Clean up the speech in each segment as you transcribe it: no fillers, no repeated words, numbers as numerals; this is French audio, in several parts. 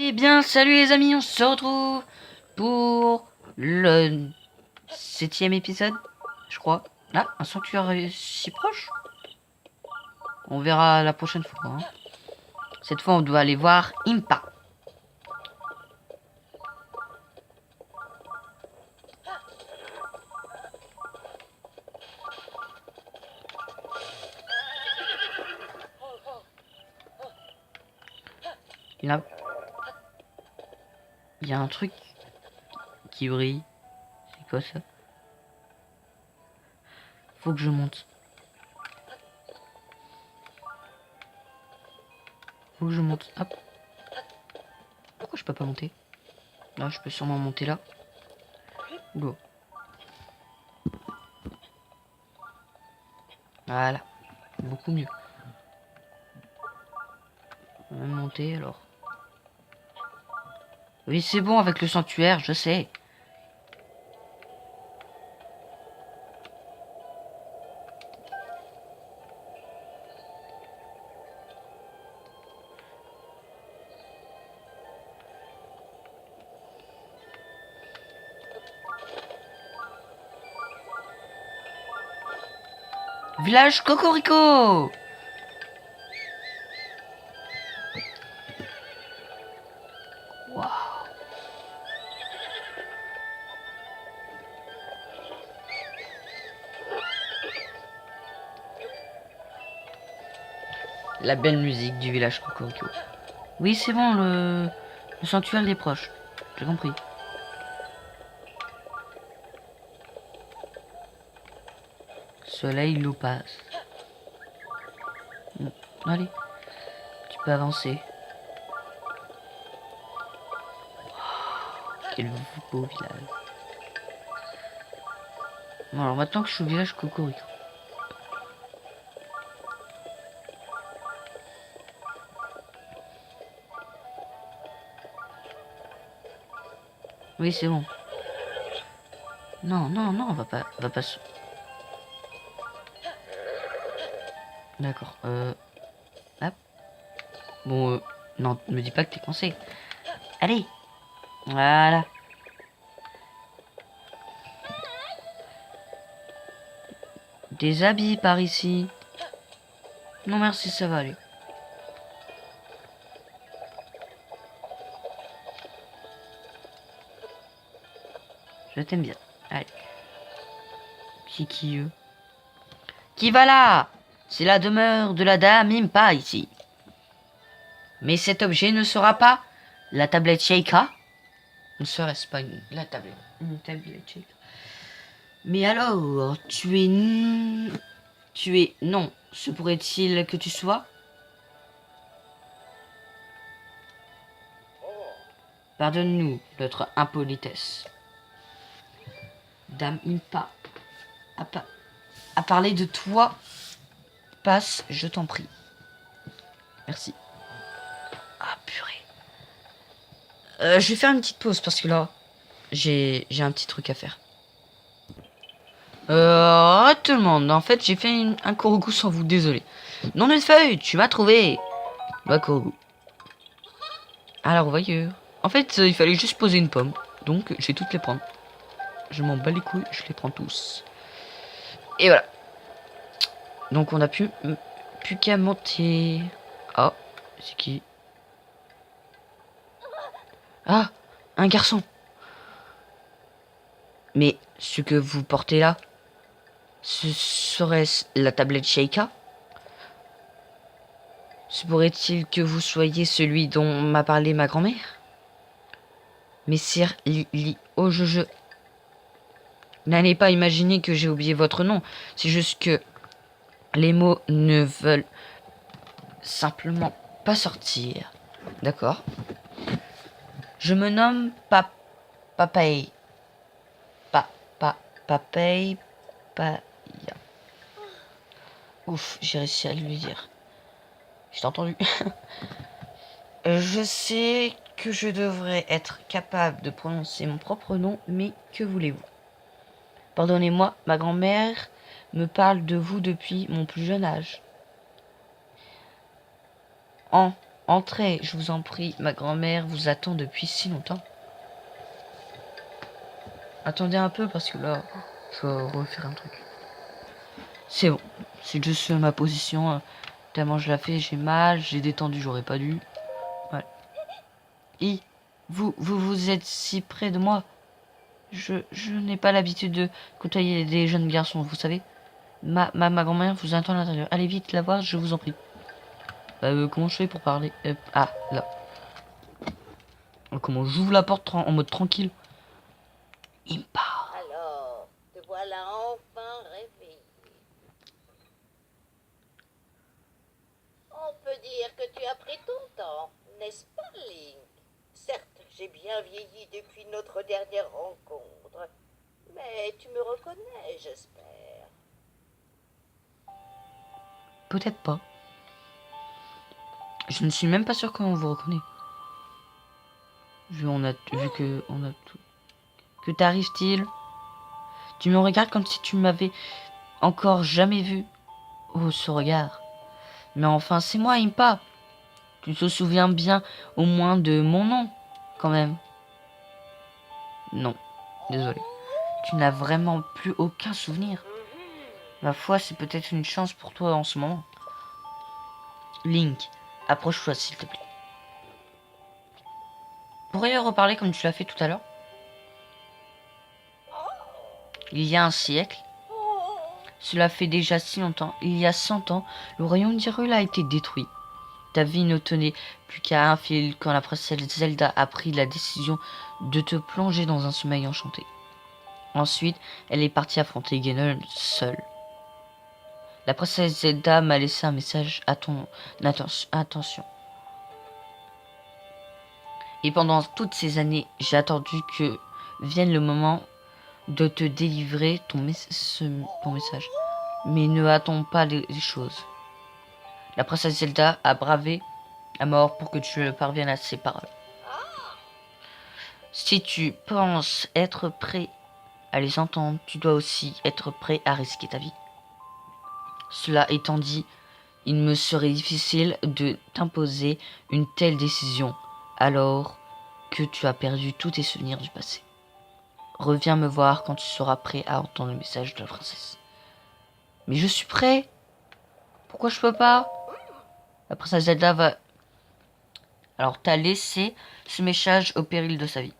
Eh bien, salut les amis, on se retrouve pour le 7e épisode, je crois. Là, un sanctuaire si proche. On verra la prochaine fois. Hein. Cette fois, on doit aller voir Impa. Là, il y a un truc qui brille. C'est quoi ça? Faut que je monte. Faut que je monte. Hop. Pourquoi je peux pas monter? Là, je peux sûrement monter là. Go. Voilà. Beaucoup mieux. On va monter alors. Oui, c'est bon avec le sanctuaire, je sais. Village Cocorico. Waouh. La belle musique du village Cocorico. Oui, c'est bon, le sanctuaire il est proche. J'ai compris. Soleil l'eau passe. Allez, tu peux avancer. Quel beau village. Bon, alors maintenant que je suis au village Cocorico. Oui, c'est bon. Non, non, non, va pas. D'accord. Hop. Bon, non, me dis pas que t'es coincé. Allez. Voilà. Des habits par ici. Non, merci, ça va aller. Je t'aime bien. Allez. Qui eux? Qui va là? C'est la demeure de la dame Impa ici. Mais cet objet ne sera pas la tablette Sheikah. Ne serait-ce pas la tablette, une tablette Sheikah. Mais alors, non, se pourrait-il que tu sois? Pardonne-nous notre impolitesse. Dame Impa a parlé de toi. Passe, je t'en prie. Merci. Ah, purée. Je vais faire une petite pause parce que là, j'ai un petit truc à faire. Tout le monde. En fait, j'ai fait un Korogu sans vous, désolé. Non de feuille, tu m'as trouvé. Bah, Korogu. Alors, voyeur. En fait, il fallait juste poser une pomme. Donc, je vais toutes les prendre. Je m'en bats les couilles, je les prends tous. Et voilà. Donc, on a plus qu'à monter. Ah, c'est qui? Ah, un garçon. Mais ce que vous portez là, ce serait-ce la tablette Sheikah? Se pourrait-il que vous soyez celui dont m'a parlé ma grand-mère? Messire oh je n'allez pas imaginer que j'ai oublié votre nom. C'est juste que les mots ne veulent simplement pas sortir. D'accord. Je me nomme Papay. Papay. Paya. Ouf, j'ai réussi à lui dire. Je t'ai entendu. Je sais que je devrais être capable de prononcer mon propre nom, mais que voulez-vous? Pardonnez-moi, ma grand-mère me parle de vous depuis mon plus jeune âge. En Entrez, je vous en prie. Ma grand-mère vous attend depuis si longtemps. Attendez un peu parce que là, je vais refaire un truc. C'est bon. C'est juste ma position. Tellement je la fais, j'ai mal, j'ai détendu, j'aurais pas dû. Voilà. Et vous êtes si près de moi. Je n'ai pas l'habitude de côtoyer des jeunes garçons, vous savez. Ma grand-mère vous attend à l'intérieur. Allez vite la voir, je vous en prie. Comment je fais pour parler Ah, là. Comment j'ouvre la porte en mode tranquille. Il me parle. Alors, te voilà enfin réveillé. On peut dire que tu as pris ton temps, n'est-ce pas, Link? Certes, j'ai bien vieilli depuis notre dernière rencontre, mais tu me reconnais, j'espère. Peut-être pas. Je ne suis même pas sûr qu'on vous reconnaît. Vu que on a tout. Que t'arrive-t-il? Tu me regardes comme si tu m'avais encore jamais vu. Oh, ce regard. Mais enfin, c'est moi, Impa. Tu te souviens bien au moins de mon nom, quand même. Non, désolé. Tu n'as vraiment plus aucun souvenir. Ma foi, c'est peut-être une chance pour toi en ce moment. Link, approche-toi s'il te plaît. Pourrais-tu reparler comme tu l'as fait tout à l'heure? Il y a un siècle, cela fait déjà si longtemps, il y a 100 ans, le royaume d'Hyrule a été détruit. Ta vie ne tenait plus qu'à un fil quand la princesse Zelda a pris la décision de te plonger dans un sommeil enchanté. Ensuite, elle est partie affronter Ganon seule. La princesse Zelda m'a laissé un message à ton attention. Et pendant toutes ces années, j'ai attendu que vienne le moment de te délivrer ton message. Mais ne hâtons pas les choses. La princesse Zelda a bravé à mort pour que tu parviennes à ses paroles. Si tu penses être prêt à les entendre, tu dois aussi être prêt à risquer ta vie. Cela étant dit, il me serait difficile de t'imposer une telle décision alors que tu as perdu tous tes souvenirs du passé. Reviens me voir quand tu seras prêt à entendre le message de la princesse. Mais je suis prêt. Pourquoi je peux pas? La princesse Zelda va... Alors, t'as laissé ce message au péril de sa vie.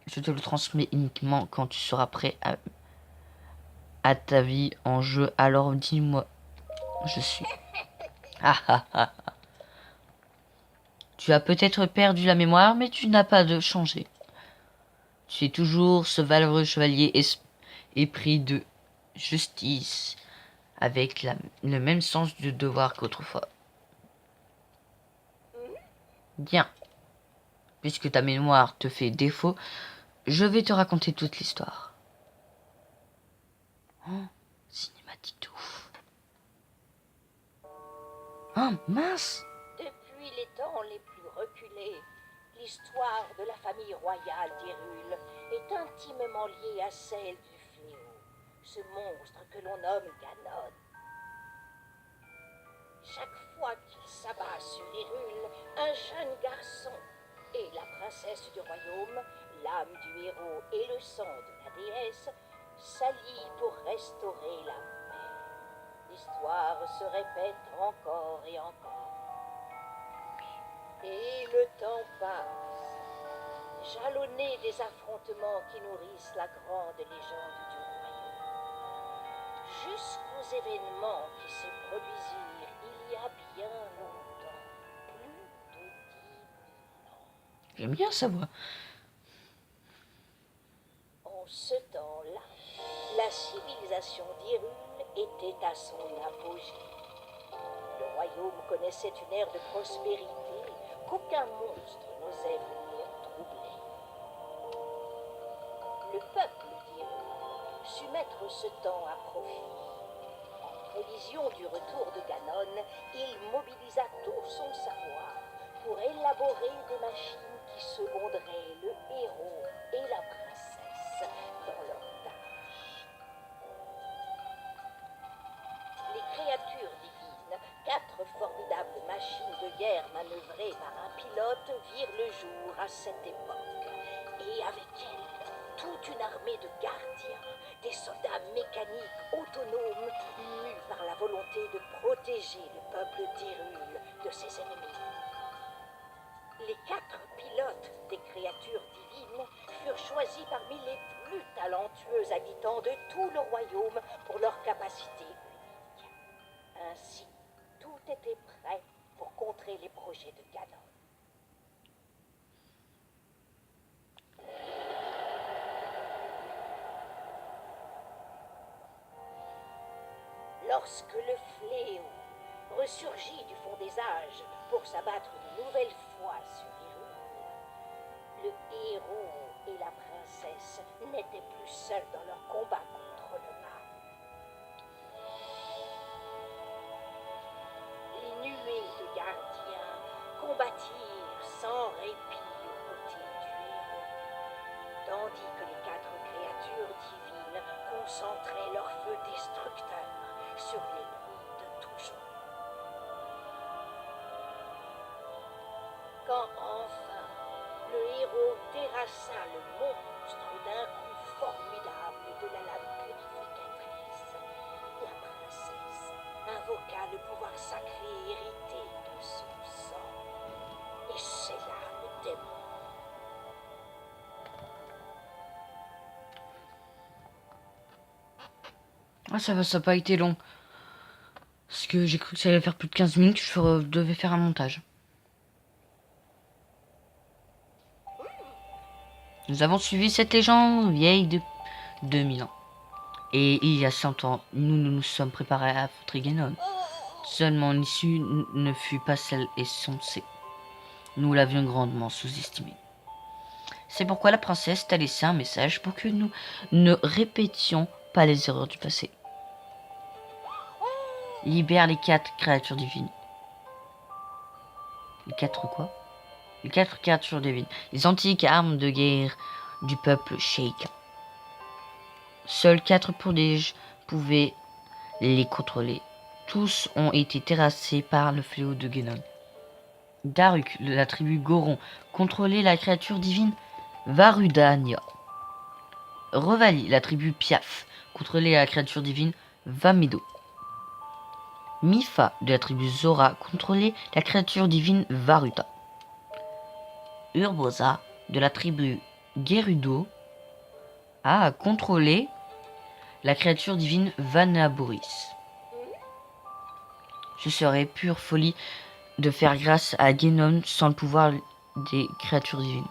Je te le transmets uniquement quand tu seras prêt à ta vie en jeu. Alors dis-moi, je suis. Ah ah ah. Tu as peut-être perdu la mémoire, mais tu n'as pas de changé. Tu es toujours ce valeureux chevalier épris de justice, avec le même sens du devoir qu'autrefois. Bien. Puisque ta mémoire te fait défaut, je vais te raconter toute l'histoire. Oh, cinématique de ouf. Oh, mince! Depuis les temps les plus reculés, l'histoire de la famille royale d'Hyrule est intimement liée à celle du fléau, ce monstre que l'on nomme Ganon. Chaque fois qu'il s'abat sur Hyrule, un jeune garçon et la princesse du royaume, l'âme du héros et le sang de la déesse, s'allient pour restaurer la paix. L'histoire se répète encore et encore. Et le temps passe, jalonné des affrontements qui nourrissent la grande légende du royaume, jusqu'aux événements qui se produisirent il y a bien longtemps, plus de 10 000 ans. J'aime bien sa voix. En ce temps-là, la civilisation d'Hyrule était à son apogée. Le royaume connaissait une ère de prospérité qu'aucun monstre n'osait venir troubler. Le peuple d'Hyrule sut mettre ce temps à profit. En prévision du retour de Ganon, il mobilisa tout son savoir pour élaborer des machines qui seconderaient le héros et la princesse dans leurs tâches. Les créatures divines, 4 formidables machines de guerre manœuvrées à cette époque, et avec elle, toute une armée de gardiens, des soldats mécaniques autonomes, mus par la volonté de protéger le peuple d'Hyrule de ses ennemis. Les 4 pilotes des créatures divines furent choisis parmi les plus talentueux habitants de tout le royaume pour leur capacité unique. Ainsi, tout était prêt pour contrer les projets de Ganon. Lorsque le fléau ressurgit du fond des âges pour s'abattre une nouvelle fois sur Hyrule, le héros et la princesse n'étaient plus seuls dans leur combat contre le mal. Les nuées de gardiens combattirent sans répit aux côtés du héros, tandis que les 4 créatures divines concentraient leur feu destructeur sur l'ennemi de toujours. Quand enfin le héros terrassa le monstre d'un coup formidable de la lame purificatrice, la princesse invoqua le pouvoir sacré hérité de son sang et scella le démon. Ah, ça n'a pas été long. Parce que j'ai cru que ça allait faire plus de 15 minutes, je devais faire un montage. Nous avons suivi cette légende vieille de 2000 ans. Et il y a 100 ans, nous sommes préparés à affronter Ganon. Seulement l'issue ne fut pas celle escomptée. Nous l'avions grandement sous-estimée. C'est pourquoi la princesse t'a laissé un message pour que nous ne répétions pas les erreurs du passé. Libère les 4 créatures divines. Les 4 quoi? Les 4 créatures divines. Les antiques armes de guerre du peuple Sheikah. Seuls 4 prodiges pouvaient les contrôler. Tous ont été terrassés par le fléau de Ganon. Daruk, de la tribu Goron, contrôlait la créature divine Varudania. Revali, la tribu Piaf, contrôlait la créature divine Vamido. Mifa, de la tribu Zora, contrôlait la créature divine Varuta. Urbosa, de la tribu Gerudo, a contrôlé la créature divine Vanaboris. Ce serait pure folie de faire grâce à Ganon sans le pouvoir des créatures divines.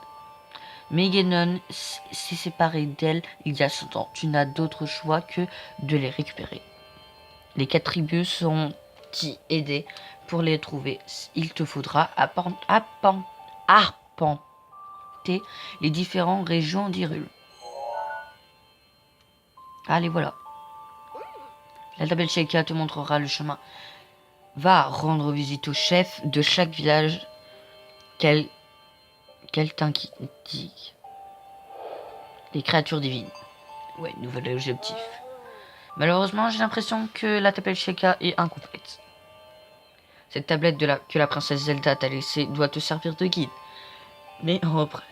Mais Ganon s'est séparé d'elle il y a 100 ans. Tu n'as d'autre choix que de les récupérer. Les 4 tribus seront t'y aider pour les trouver. Il te faudra arpenter les différentes régions d'Hyrule. Allez, voilà. La table Sheikah te montrera le chemin. Va rendre visite au chef de chaque village qu'elle t'indique. Les créatures divines. Ouais, nouvel objectif. Malheureusement, j'ai l'impression que la table Sheikah est incomplète. Cette tablette que la princesse Zelda t'a laissée doit te servir de guide. Mais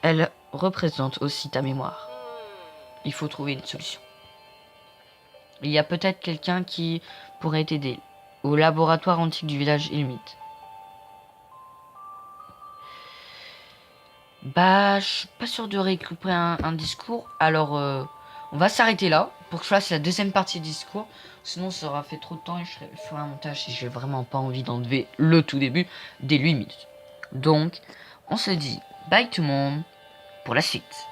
elle représente aussi ta mémoire. Il faut trouver une solution. Il y a peut-être quelqu'un qui pourrait t'aider. Au laboratoire antique du village Ilmite. Bah, je suis pas sûr de récupérer un discours. Alors, on va s'arrêter là pour que je fasse la deuxième partie du discours. Sinon, ça aura fait trop de temps et je ferai un montage si j'ai vraiment pas envie d'enlever le tout début des 8 minutes. Donc, on se dit bye tout le monde pour la suite.